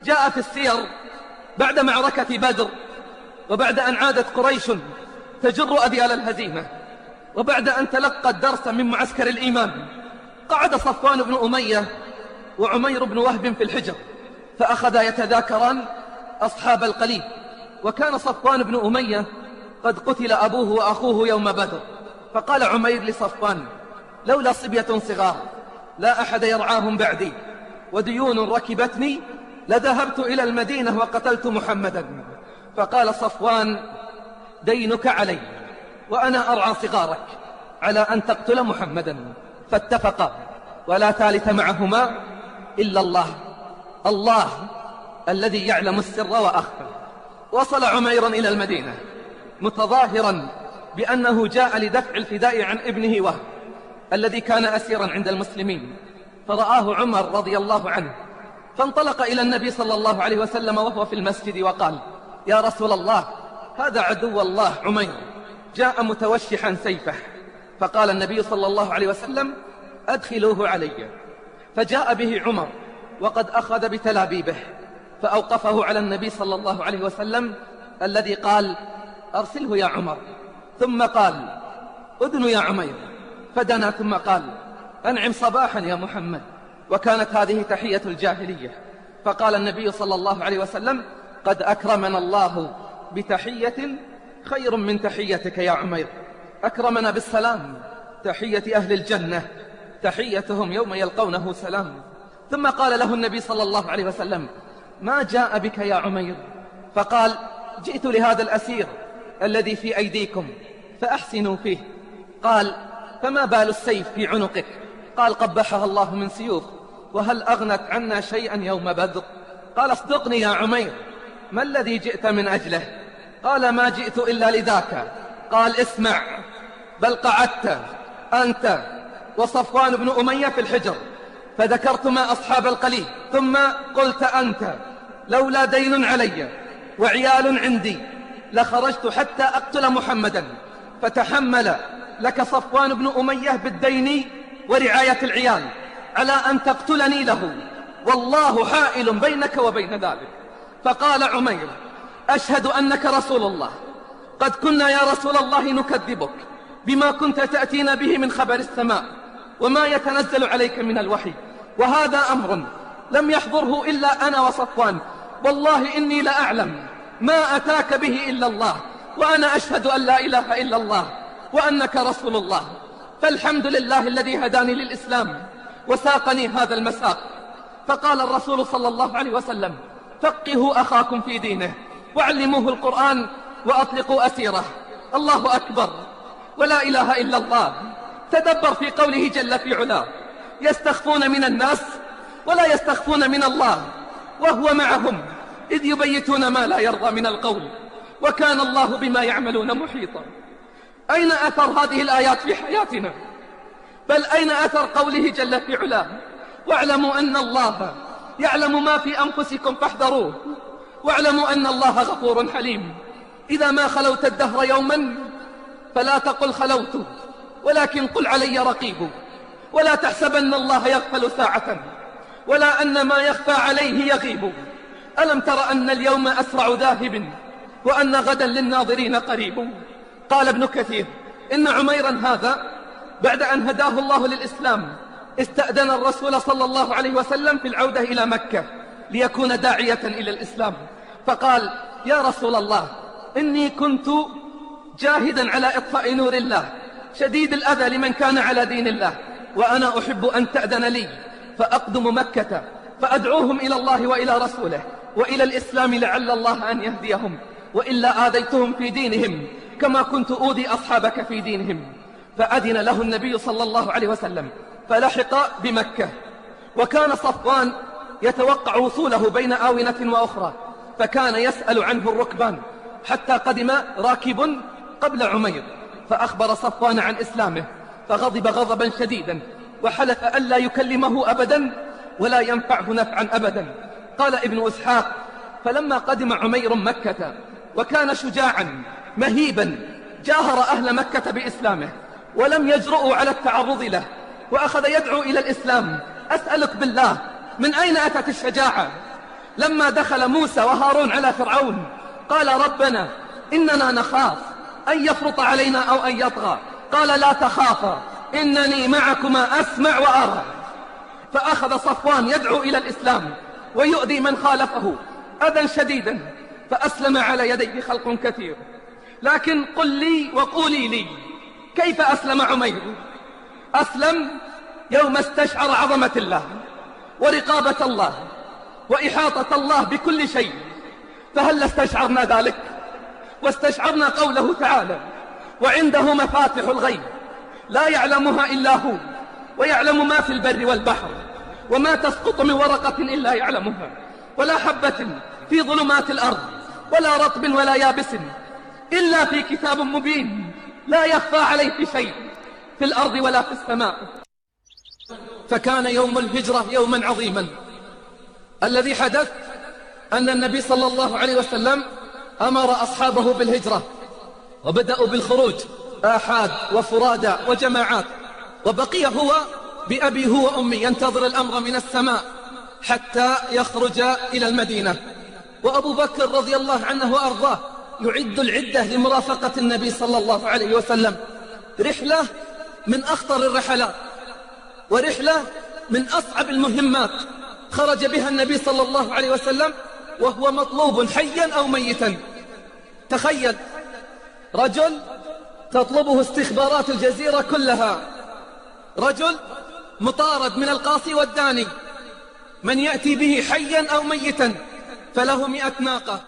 جاء في السير بعد معركة بدر، وبعد أن عادت قريش تجر أذيال الهزيمة، وبعد أن تلقت درسا من معسكر الإيمان، قعد صفوان بن أمية وعمير بن وهب في الحجر، فأخذا يتذاكران أصحاب القليب. وكان صفوان بن أمية قد قتل أبوه وأخوه يوم بدر، فقال عمير لصفوان: لولا صبية صغار لا أحد يرعاهم بعدي، وديون ركبتني لذهبت إلى المدينة وقتلت محمدا. فقال صفوان: دينك علي، وأنا أرعى صغارك على أن تقتل محمدا. فاتفقا، ولا ثالث معهما إلا الله، الله الذي يعلم السر وأخفى. وصل عمير إلى المدينة متظاهرا بأنه جاء لدفع الفداء عن ابنه وهب الذي كان أسيرا عند المسلمين، فرآه عمر رضي الله عنه، فانطلق إلى النبي صلى الله عليه وسلم وهو في المسجد وقال: يا رسول الله، هذا عدو الله عمير جاء متوشحا سيفه. فقال النبي صلى الله عليه وسلم: أدخلوه علي. فجاء به عمر وقد أخذ بتلابيبه، فأوقفه على النبي صلى الله عليه وسلم الذي قال: أرسله يا عمر. ثم قال: أذن يا عمير. فدنا ثم قال: أنعم صباحا يا محمد. وكانت هذه تحية الجاهلية. فقال النبي صلى الله عليه وسلم: قد أكرمنا الله بتحية خير من تحيتك يا عمير. أكرمنا بالسلام، تحية أهل الجنة تحيتهم يوم يلقونه سلام. ثم قال له النبي صلى الله عليه وسلم: ما جاء بك يا عمير؟ فقال: جئت لهذا الأسير الذي في أيديكم فأحسنوا فيه. قال: فما بال السيف في عنقك؟ قال: قبحها الله من سيوف، وهل أغنت عنا شيئا يوم بدر؟ قال: اصدقني يا عمير، ما الذي جئت من أجله؟ قال: ما جئت إلا لذاك. قال: اسمع، بل قعدت أنت وصفوان بن أمية في الحجر فذكرتما أصحاب القليب، ثم قلت أنت: لولا دين علي وعيال عندي لخرجت حتى أقتل محمدا، فتحمل لك صفوان بن أمية بالدين ورعاية العيال على أن تقتلني له، والله حائل بينك وبين ذلك. فقال عمير: أشهد أنك رسول الله، قد كنا يا رسول الله نكذبك بما كنت تأتينا به من خبر السماء وما يتنزل عليك من الوحي، وهذا أمر لم يحضره إلا أنا وصفوان، والله إني لأعلم ما أتاك به إلا الله، وأنا أشهد أن لا إله إلا الله وأنك رسول الله. فالحمد لله الذي هداني للإسلام وساقني هذا المساق. فقال الرسول صلى الله عليه وسلم: فقهوا أخاكم في دينه وعلموه القرآن وأطلقوا أسيره. الله أكبر ولا إله إلا الله. تدبر في قوله جل في علاه: يستخفون من الناس ولا يستخفون من الله، وهو معهم إذ يبيتون ما لا يرضى من القول، وكان الله بما يعملون محيطا. أين أثر هذه الآيات في حياتنا؟ بل أين أثر قوله جل في علاه: واعلموا أن الله يعلم ما في أنفسكم فاحذروه، واعلموا أن الله غفور حليم. إذا ما خلوت الدهر يوما فلا تقل خلوت، ولكن قل علي رقيب. ولا تحسبن الله يغفل ساعة، ولا أن ما يخفى عليه يغيب. ألم تر أن اليوم أسرع ذاهب، وأن غدا للناظرين قريب. قال ابن كثير: إن عميرا هذا بعد أن هداه الله للإسلام استأذن الرسول صلى الله عليه وسلم في العودة إلى مكة ليكون داعية إلى الإسلام، فقال: يا رسول الله، إني كنت جاهدا على إطفاء نور الله شديد الأذى لمن كان على دين الله، وأنا أحب أن تأذن لي فأقدم مكة فأدعوهم إلى الله وإلى رسوله وإلى الإسلام لعل الله أن يهديهم، وإلا آذيتهم في دينهم كما كنت أوذي أصحابك في دينهم. فأذن له النبي صلى الله عليه وسلم فلحق بمكة. وكان صفوان يتوقع وصوله بين آونة وأخرى، فكان يسأل عنه الركبان حتى قدم راكب قبل عمير، فأخبر صفوان عن إسلامه، فغضب غضبا شديدا وحلف ألا يكلمه أبدا ولا ينفعه نفعا أبدا. قال ابن إسحاق: فلما قدم عمير مكة وكان شجاعا مهيبا جاهر أهل مكة بإسلامه ولم يجرؤوا على التعرض له، وأخذ يدعو إلى الإسلام. أسألك بالله، من أين أتت الشجاعة؟ لما دخل موسى وهارون على فرعون قال ربنا إننا نخاف أن يفرط علينا أو أن يطغى، قال لا تخافا إنني معكما أسمع وأرى. فأخذ صفوان يدعو إلى الإسلام ويؤذي من خالفه أذى شديدا، فأسلم على يديه خلق كثير. لكن قل لي وقولي لي، كيف أسلم عمير؟ أسلم يوم استشعر عظمة الله ورقابة الله وإحاطة الله بكل شيء. فهل استشعرنا ذلك؟ واستشعرنا قوله تعالى وعنده مفاتح الغيب لا يعلمها إلا هو ويعلم ما في البر والبحر وما تسقط من ورقة إلا يعلمها ولا حبة في ظلمات الأرض ولا رطب ولا يابس إلا في كتاب مبين لا يخفى عليه شيء في الأرض ولا في السماء. فكان يوم الهجرة يوما عظيما. الذي حدث أن النبي صلى الله عليه وسلم أمر أصحابه بالهجرة، وبدأوا بالخروج آحاد وفرادى وجماعات، وبقي هو بأبي هو أمي ينتظر الأمر من السماء حتى يخرج إلى المدينة. وأبو بكر رضي الله عنه وأرضاه يعد العدة لمرافقة النبي صلى الله عليه وسلم. رحلة من أخطر الرحلات ورحلة من أصعب المهمات خرج بها النبي صلى الله عليه وسلم وهو مطلوب حيا أو ميتا. تخيل رجل تطلبه استخبارات الجزيرة كلها، رجل مطارد من القاصي والداني، من يأتي به حيا أو ميتا فله 100 ناقة